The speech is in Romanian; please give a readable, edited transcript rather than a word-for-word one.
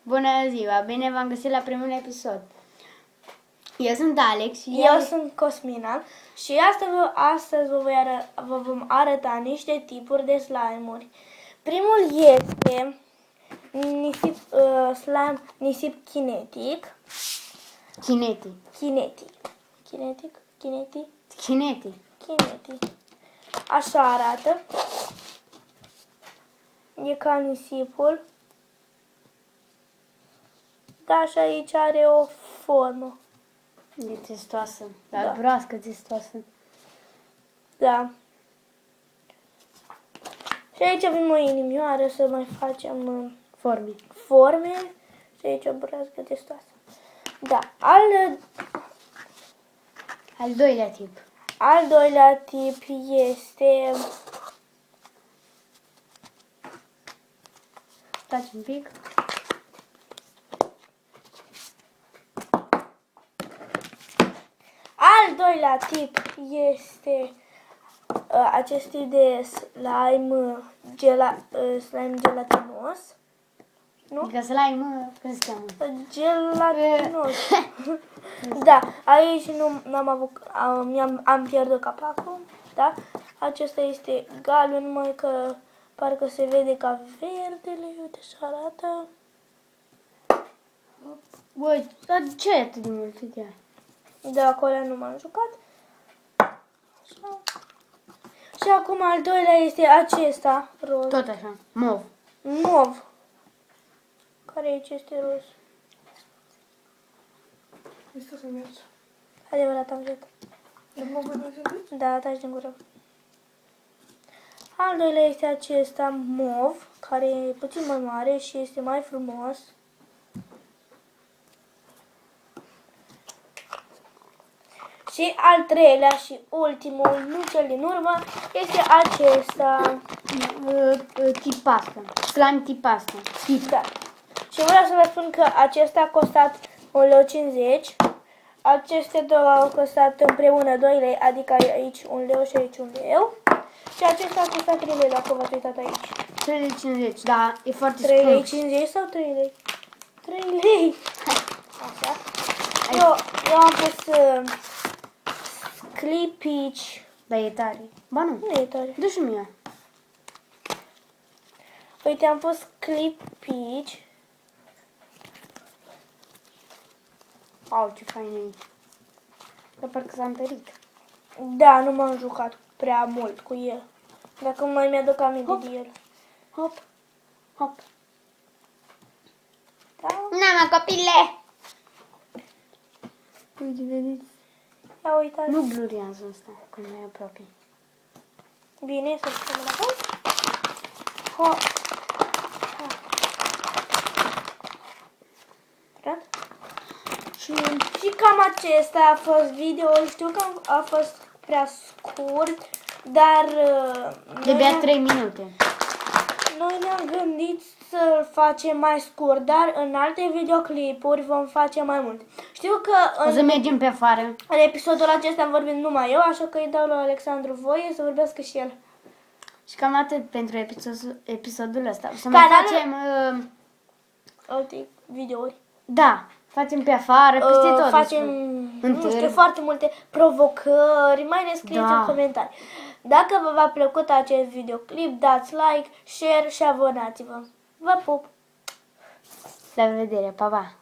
Bună ziua, bine v-am găsit la primul episod. Eu sunt Alex și eu sunt Cosmina și astăzi vă vom arăta niște tipuri de slime-uri. Primul este nisip kinetic. Kinetic. Așa arată. E ca nisipul. Da, și aici are o formă. E testoasă, dar broască testoasă. Da. Și aici avem o inimioară să mai facem forme. Și aici o broască testoasă. Da. Al doilea tip. Al doilea tip este... Stați un pic. Al doilea tip este acest tip de slime gelatinos. Nu? Adică slime, cum se cheamă? Gelatinos. Da, aici am pierdut capacul. Da? Acesta este galben, numai că parcă se vede ca verdele. Uite și arată. Băi, dar ce e atât de mult ideea? De acolo nu m-am jucat. Așa. Și acum al doilea este acesta, roz. Tot așa, mov. Mov. Care aici este roz? Este să mergi. Adevărat, am zis. Da, taci din gură. Al doilea este acesta, mov, care e puțin mai mare și este mai frumos. Și al treilea și ultimul, nu cel din urmă, este acesta. Tip pasta. Slime tip pasta. Da. Și vreau să vă spun că acesta a costat 1,50 lei. Aceste două au costat împreună 2 lei, adică aici 1 leu și aici 1 leu. Și acesta a costat 3 lei, dacă v-ați uitat aici. 3,50, da, e foarte 3 lei scump. 50 sau 3 lei? 3 lei. Așa. Eu am pus clipici. Da, e tare. Ba nu, Nu e tare. dă și mie. Uite, am pus clipici. Au, ce fain e. Dar parcă s-a întărit. Da, nu m-am jucat prea mult cu el. Dacă mai mi-aduc aminte de el. Hop, hop. Da? Mama, copile! Uite, vedeți? Ia uitați. Nu blurează asta când mai apropii. Bine, să stăm la fel. Hop. Și cam acesta a fost video. Știu că a fost prea scurt, dar De bea 3 minute. noi ne-am gândit să-l facem mai scurt, dar în alte videoclipuri vom face mai mult. Știu că O să mergem pe afară. în episodul acesta am vorbit numai eu, așa că îi dau lui Alexandru voie să vorbească și el. Și cam atât pentru episodul ăsta. O să mai Canalul- facem... Alte videouri. Da, facem pe afară, peste tot. Facem, nu știu, foarte multe provocări, mai ne scrieți Da. în comentarii. Dacă v-a plăcut acest videoclip, dați like, share și abonați-vă. Vă pup! La revedere, pa, pa!